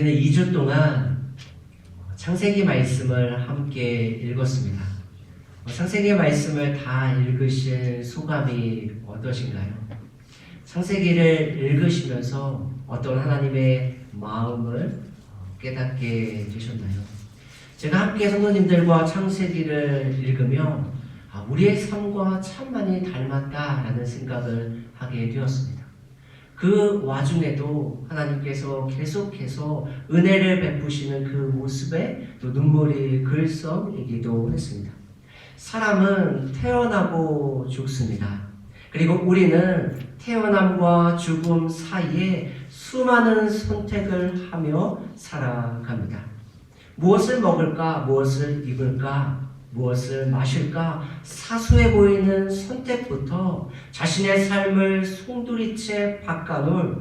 우리는 2주 동안 창세기 말씀을 함께 읽었습니다. 창세기 말씀을 다 읽으실 소감이 어떠신가요? 창세기를 읽으시면서 어떤 하나님의 마음을 깨닫게 되셨나요? 제가 함께 성도님들과 창세기를 읽으며 우리의 삶과 참 많이 닮았다라는 생각을 하게 되었습니다. 그 와중에도 하나님께서 계속해서 은혜를 베푸시는 그 모습에 또 눈물이 글썽이기도 했습니다. 사람은 태어나고 죽습니다. 그리고 우리는 태어남과 죽음 사이에 수많은 선택을 하며 살아갑니다. 무엇을 먹을까? 무엇을 입을까? 무엇을 마실까? 사소해 보이는 선택부터 자신의 삶을 송두리째 바꿔놓을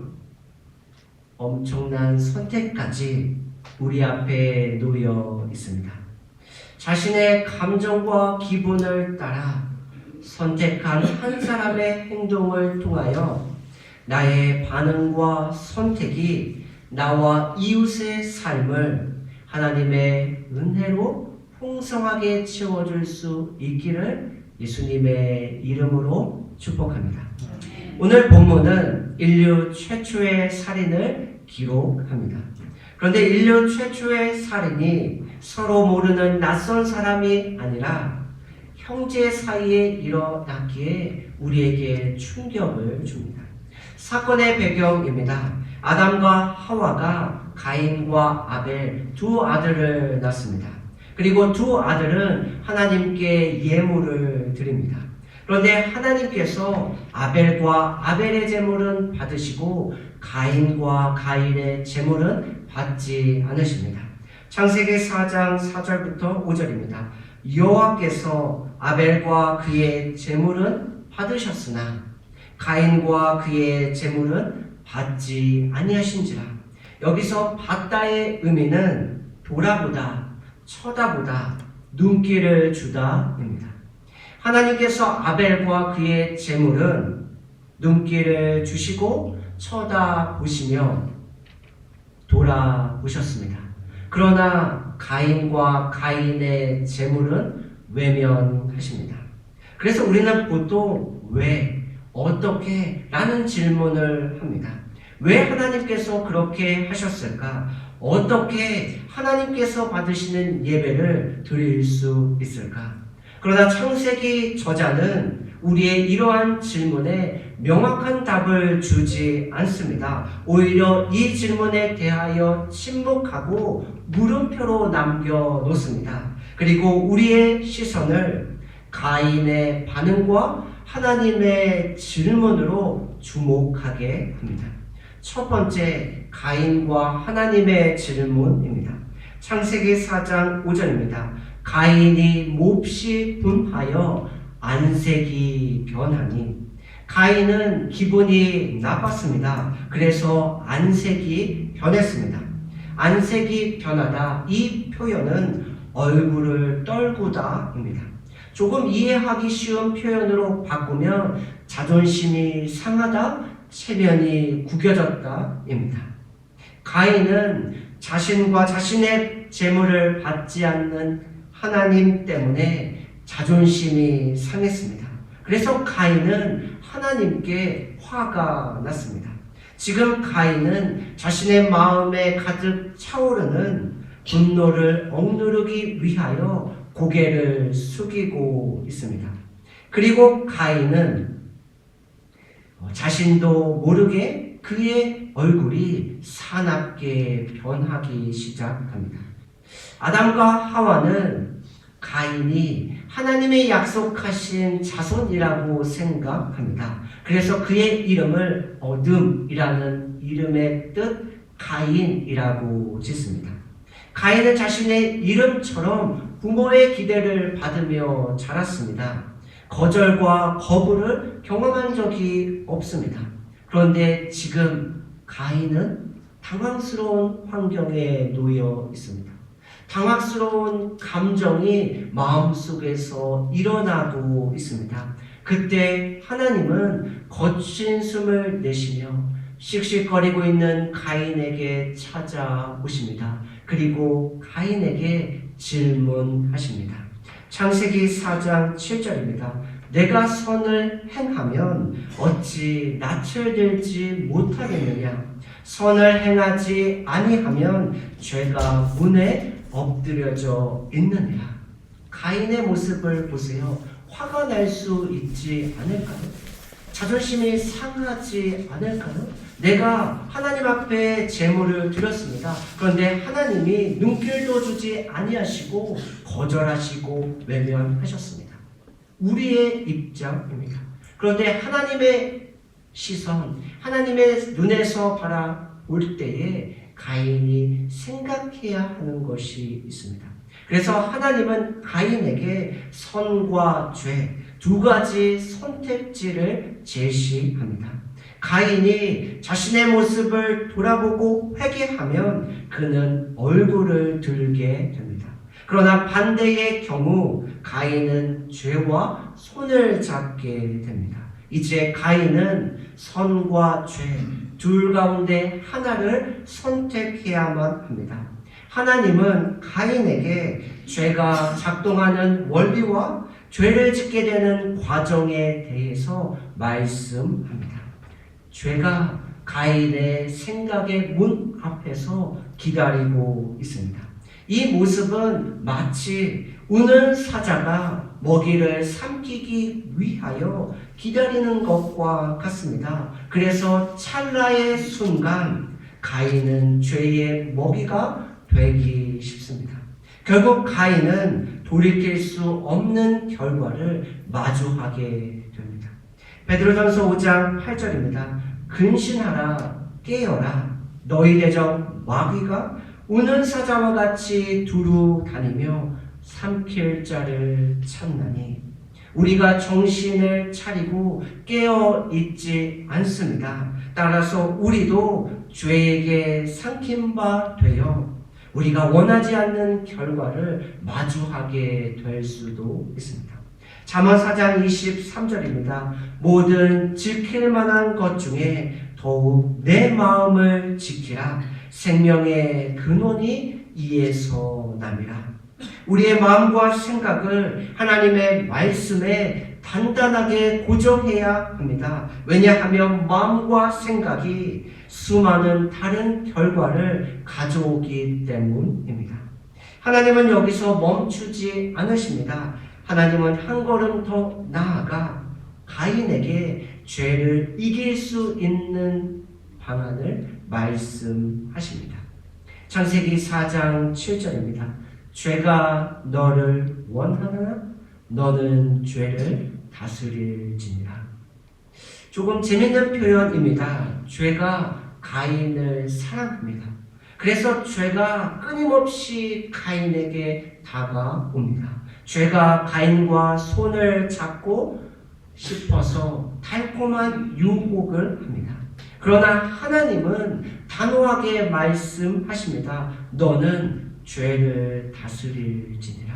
엄청난 선택까지 우리 앞에 놓여 있습니다. 자신의 감정과 기분을 따라 선택한 한 사람의 행동을 통하여 나의 반응과 선택이 나와 이웃의 삶을 하나님의 은혜로 풍성하게 채워줄 수 있기를 예수님의 이름으로 축복합니다. 오늘 본문은 인류 최초의 살인을 기록합니다. 그런데 인류 최초의 살인이 서로 모르는 낯선 사람이 아니라 형제 사이에 일어났기에 우리에게 충격을 줍니다. 사건의 배경입니다. 아담과 하와가 가인과 아벨 두 아들을 낳습니다. 그리고 두 아들은 하나님께 예물을 드립니다. 그런데 하나님께서 아벨과 아벨의 제물은 받으시고 가인과 가인의 제물은 받지 않으십니다. 창세기 4장 4절부터 5절입니다. 여호와께서 아벨과 그의 제물은 받으셨으나 가인과 그의 제물은 받지 아니하신지라. 여기서 받다의 의미는 돌아보다, 쳐다보다, 눈길을 주다입니다. 하나님께서 아벨과 그의 제물은 눈길을 주시고 쳐다보시며 돌아보셨습니다. 그러나 가인과 가인의 제물은 외면하십니다. 그래서 우리는 보통 왜, 어떻게? 라는 질문을 합니다. 왜 하나님께서 그렇게 하셨을까? 어떻게 하나님께서 받으시는 예배를 드릴 수 있을까? 그러나 창세기 저자는 우리의 이러한 질문에 명확한 답을 주지 않습니다. 오히려 이 질문에 대하여 침묵하고 물음표로 남겨놓습니다. 그리고 우리의 시선을 가인의 반응과 하나님의 질문으로 주목하게 합니다. 첫 번째, 가인과 하나님의 질문입니다. 창세기 4장 5절입니다. 가인이 몹시 분하여 안색이 변하니. 가인은 기분이 나빴습니다. 그래서 안색이 변했습니다. 안색이 변하다, 이 표현은 얼굴을 떨구다입니다. 조금 이해하기 쉬운 표현으로 바꾸면 자존심이 상하다, 체면이 구겨졌다입니다. 가인은 자신과 자신의 재물을 받지 않는 하나님 때문에 자존심이 상했습니다. 그래서 가인은 하나님께 화가 났습니다. 지금 가인은 자신의 마음에 가득 차오르는 분노를 억누르기 위하여 고개를 숙이고 있습니다. 그리고 가인은 자신도 모르게 그의 얼굴이 사납게 변하기 시작합니다. 아담과 하와는 가인이 하나님의 약속하신 자손이라고 생각합니다. 그래서 그의 이름을 어둠이라는 이름의 뜻 가인이라고 짓습니다. 가인은 자신의 이름처럼 부모의 기대를 받으며 자랐습니다. 거절과 거부를 경험한 적이 없습니다. 그런데 지금 가인은 당황스러운 환경에 놓여 있습니다. 당황스러운 감정이 마음속에서 일어나고 있습니다. 그때 하나님은 거친 숨을 내쉬며 씩씩거리고 있는 가인에게 찾아오십니다. 그리고 가인에게 질문하십니다. 창세기 4장 7절입니다. 내가 선을 행하면 어찌 낯을 들지 못하겠느냐? 선을 행하지 아니하면 죄가 문에 엎드려져 있느니라. 가인의 모습을 보세요. 화가 날 수 있지 않을까요? 자존심이 상하지 않을까요? 내가 하나님 앞에 제물을 드렸습니다. 그런데 하나님이 눈길도 주지 아니하시고 거절하시고 외면하셨습니다. 우리의 입장입니다. 그런데 하나님의 시선, 하나님의 눈에서 바라볼 때에 가인이 생각해야 하는 것이 있습니다. 그래서 하나님은 가인에게 선과 죄 두 가지 선택지를 제시합니다. 가인이 자신의 모습을 돌아보고 회개하면 그는 얼굴을 들게 됩니다. 그러나 반대의 경우 가인은 죄와 손을 잡게 됩니다. 이제 가인은 선과 죄 둘 가운데 하나를 선택해야만 합니다. 하나님은 가인에게 죄가 작동하는 원리와 죄를 짓게 되는 과정에 대해서 말씀합니다. 죄가 가인의 생각의 문 앞에서 기다리고 있습니다. 이 모습은 마치 우는 사자가 먹이를 삼키기 위하여 기다리는 것과 같습니다. 그래서 찰나의 순간 가인은 죄의 먹이가 되기 쉽습니다. 결국 가인은 돌이킬 수 없는 결과를 마주하게 됩니다. 베드로전서 5장 8절입니다. 근신하라 깨어라 너희 대적 마귀가 우는 사자와 같이 두루 다니며 삼킬 자를 찾나니 우리가 정신을 차리고 깨어 있지 않습니다. 따라서 우리도 죄에게 삼킨 바 되어 우리가 원하지 않는 결과를 마주하게 될 수도 있습니다. 잠언 4장 23절입니다. 모든 지킬 만한 것 중에 더욱 내 마음을 지키라. 생명의 근원이 이에서 남이라. 우리의 마음과 생각을 하나님의 말씀에 단단하게 고정해야 합니다. 왜냐하면 마음과 생각이 수많은 다른 결과를 가져오기 때문입니다. 하나님은 여기서 멈추지 않으십니다. 하나님은 한 걸음 더 나아가 가인에게 죄를 이길 수 있는 방안을 말씀하십니다. 창세기 4장 7절입니다. 죄가 너를 원하나 너는 죄를 다스릴지니라. 조금 재밌는 표현입니다. 죄가 가인을 사랑합니다. 그래서 죄가 끊임없이 가인에게 다가옵니다. 죄가 가인과 손을 잡고 싶어서 달콤한 유혹을 합니다. 그러나 하나님은 단호하게 말씀하십니다. 너는 죄를 다스릴지니라.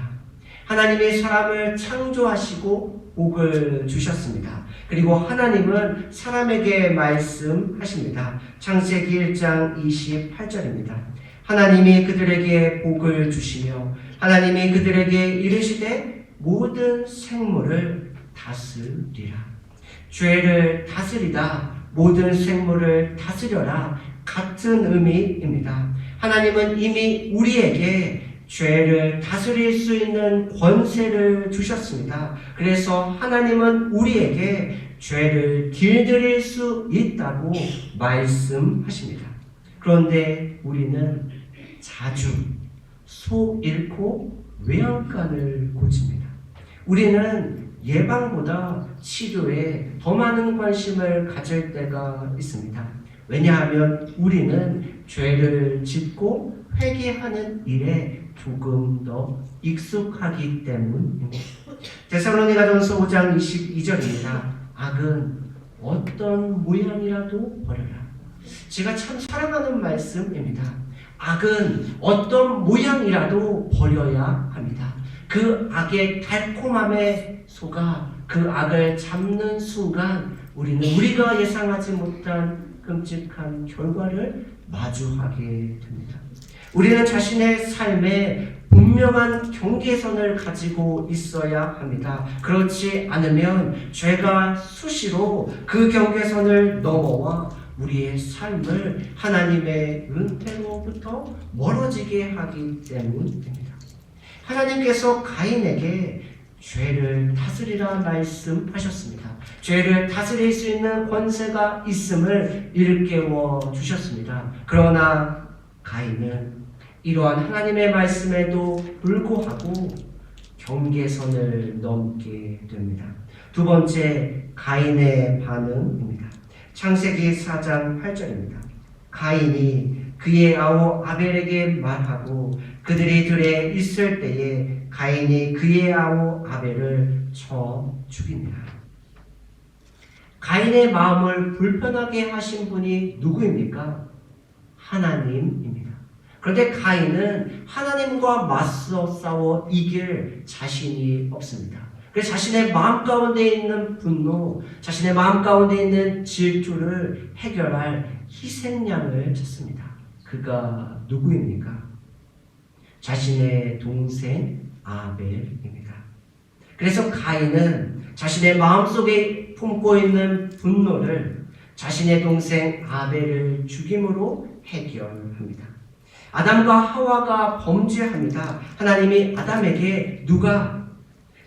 하나님이 사람을 창조하시고 복을 주셨습니다. 그리고 하나님은 사람에게 말씀하십니다. 창세기 1장 28절입니다. 하나님이 그들에게 복을 주시며 하나님이 그들에게 이르시되 모든 생물을 다스리라. 죄를 다스리다, 모든 생물을 다스려라 같은 의미입니다. 하나님은 이미 우리에게 죄를 다스릴 수 있는 권세를 주셨습니다. 그래서 하나님은 우리에게 죄를 길들일 수 있다고 말씀하십니다. 그런데 우리는 자주 속 잃고 외양간을 고집니다. 우리는 예방보다 치료에 더 많은 관심을 가질 때가 있습니다. 왜냐하면 우리는 죄를 짓고 회개하는 일에 조금 더 익숙하기 때문입니다. 데살로니가전서 5장 22절입니다. 악은 어떤 모양이라도 버려라. 제가 참 사랑하는 말씀입니다. 악은 어떤 모양이라도 버려야 합니다. 그 악의 달콤함에 속아 그 악을 잡는 순간 우리는 우리가 예상하지 못한 끔찍한 결과를 마주하게 됩니다. 우리는 자신의 삶에 분명한 경계선을 가지고 있어야 합니다. 그렇지 않으면 죄가 수시로 그 경계선을 넘어와 우리의 삶을 하나님의 은혜로부터 멀어지게 하기 때문입니다. 하나님께서 가인에게 죄를 다스리라 말씀하셨습니다. 죄를 다스릴 수 있는 권세가 있음을 일깨워 주셨습니다. 그러나 가인은 이러한 하나님의 말씀에도 불구하고 경계선을 넘게 됩니다. 두 번째, 가인의 반응입니다. 창세기 4장 8절입니다. 가인이 그의 아우 아벨에게 말하고 그들이 들에 있을 때에 가인이 그의 아우 아벨을 쳐 죽이니라. 가인의 마음을 불편하게 하신 분이 누구입니까? 하나님입니다. 그런데 가인은 하나님과 맞서 싸워 이길 자신이 없습니다. 그래서 자신의 마음 가운데 있는 분노, 자신의 마음 가운데 있는 질투를 해결할 희생양을 찾습니다. 그가 누구입니까? 자신의 동생 아벨입니다. 그래서 가인은 자신의 마음속에 품고 있는 분노를 자신의 동생 아벨을 죽임으로 해결합니다. 아담과 하와가 범죄합니다. 하나님이 아담에게 누가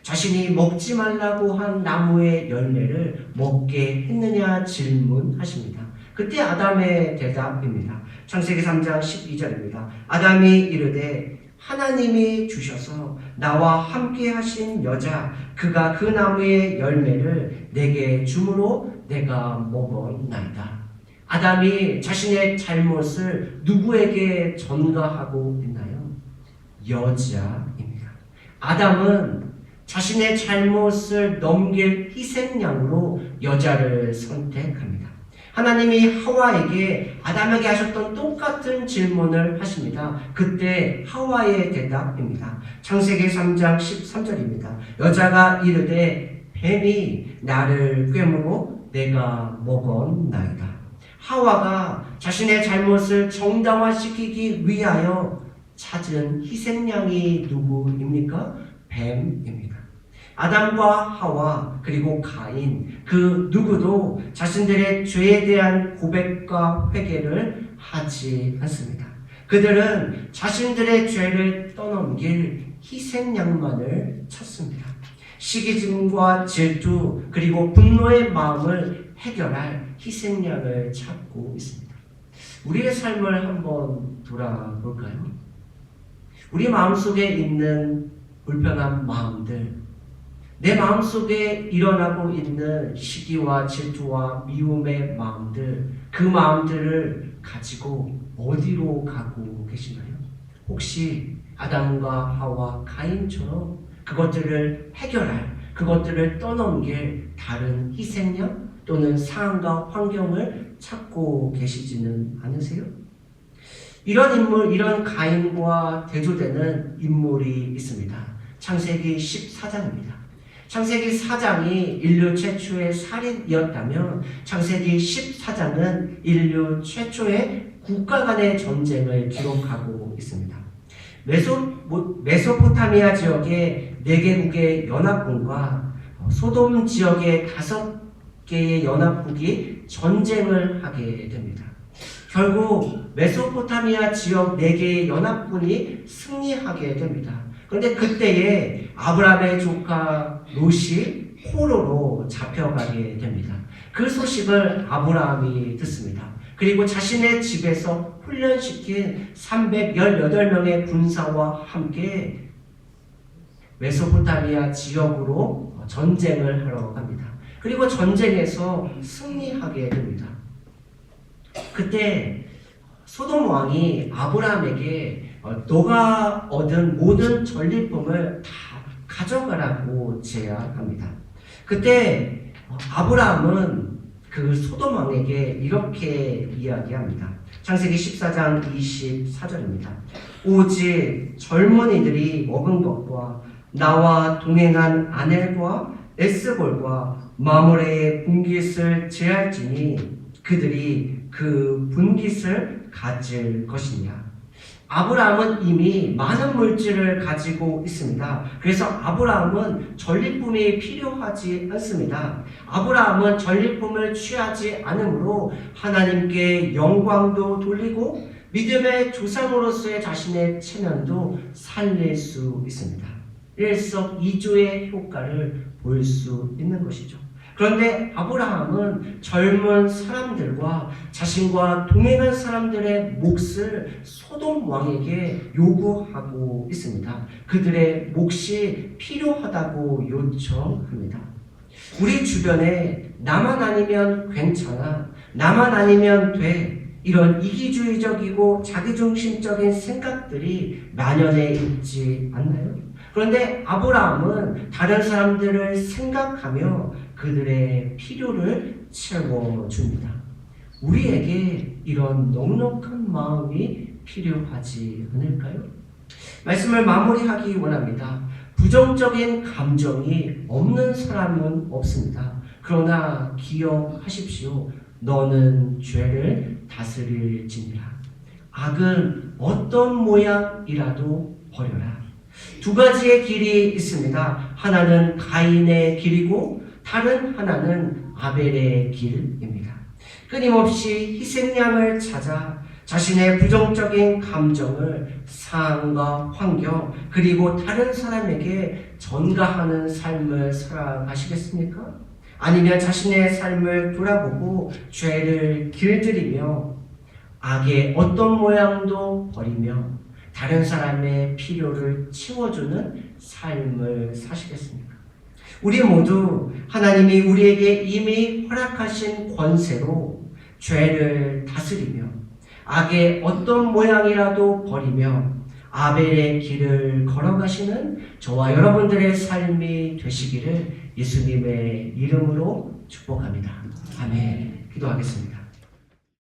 자신이 먹지 말라고 한 나무의 열매를 먹게 했느냐 질문하십니다. 그때 아담의 대답입니다. 창세기 3장 12절입니다. 아담이 이르되 하나님이 주셔서 나와 함께 하신 여자 그가 그 나무의 열매를 내게 주므로 내가 먹었나이다. 아담이 자신의 잘못을 누구에게 전가하고 있나요? 여자입니다. 아담은 자신의 잘못을 넘길 희생양으로 여자를 선택합니다. 하나님이 하와에게 아담에게 하셨던 똑같은 질문을 하십니다. 그때 하와의 대답입니다. 창세기 3장 13절입니다. 여자가 이르되 뱀이 나를 꿰므로 내가 먹었나이다. 하와가 자신의 잘못을 정당화시키기 위하여 찾은 희생양이 누구입니까? 뱀입니다. 아담과 하와 그리고 가인 그 누구도 자신들의 죄에 대한 고백과 회개를 하지 않습니다. 그들은 자신들의 죄를 떠넘길 희생양만을 찾습니다. 시기심과 질투 그리고 분노의 마음을 해결할 희생양을 찾고 있습니다. 우리의 삶을 한번 돌아볼까요? 우리 마음속에 있는 불편한 마음들, 내 마음속에 일어나고 있는 시기와 질투와 미움의 마음들, 그 마음들을 가지고 어디로 가고 계시나요? 혹시 아담과 하와 가인처럼 그것들을 해결할, 그것들을 떠넘길 다른 희생양 또는 상황과 환경을 찾고 계시지는 않으세요? 이런 인물, 이런 가인과 대조되는 인물이 있습니다. 창세기 14장입니다. 창세기 4장이 인류 최초의 살인이었다면 창세기 14장은 인류 최초의 국가 간의 전쟁을 기록하고 있습니다. 메소포타미아 지역의 4개국의 연합군과 소돔 지역의 5개의 연합국이 전쟁을 하게 됩니다. 결국 메소포타미아 지역 4개의 연합군이 승리하게 됩니다. 그런데 그때에 아브라함의 조카 롯이 포로로 잡혀가게 됩니다. 그 소식을 아브라함이 듣습니다. 그리고 자신의 집에서 훈련시킨 318명의 군사와 함께 메소포타미아 지역으로 전쟁을 하러 갑니다. 그리고 전쟁에서 승리하게 됩니다. 그때 소돔 왕이 아브라함에게 너가 얻은 모든 전리품을 다 가져가라고 제안합니다. 그때 아브라함은 그 소돔 왕에게 이렇게 이야기합니다. 창세기 14장 24절입니다. 오직 젊은이들이 먹은 것과 나와 동행한 아넬과 에스골과 마므레의 분깃을 제할지니 그들이 그 분깃을 가질 것이냐. 아브라함은 이미 많은 물질을 가지고 있습니다. 그래서 아브라함은 전리품이 필요하지 않습니다. 아브라함은 전리품을 취하지 않으므로 하나님께 영광도 돌리고 믿음의 조상으로서의 자신의 체면도 살릴 수 있습니다. 일석이조의 효과를 볼 수 있는 것이죠. 그런데 아브라함은 젊은 사람들과 자신과 동행한 사람들의 몫을 소돔 왕에게 요구하고 있습니다. 그들의 몫이 필요하다고 요청합니다. 우리 주변에 나만 아니면 괜찮아, 나만 아니면 돼, 이런 이기주의적이고 자기중심적인 생각들이 만연해 있지 않나요? 그런데 아브라함은 다른 사람들을 생각하며 그들의 필요를 채워줍니다. 우리에게 이런 넉넉한 마음이 필요하지 않을까요? 말씀을 마무리하기 원합니다. 부정적인 감정이 없는 사람은 없습니다. 그러나 기억하십시오. 너는 죄를 다스릴지니라. 악은 어떤 모양이라도 버려라. 두 가지의 길이 있습니다. 하나는 가인의 길이고 다른 하나는 아벨의 길입니다. 끊임없이 희생양을 찾아 자신의 부정적인 감정을 상황과 환경 그리고 다른 사람에게 전가하는 삶을 살아가시겠습니까? 아니면 자신의 삶을 돌아보고 죄를 길들이며 악의 어떤 모양도 버리며 다른 사람의 필요를 채워주는 삶을 사시겠습니까? 우리 모두 하나님이 우리에게 이미 허락하신 권세로 죄를 다스리며 악의 어떤 모양이라도 버리며 아벨의 길을 걸어가시는 저와 여러분들의 삶이 되시기를 예수님의 이름으로 축복합니다. 아멘. 기도하겠습니다.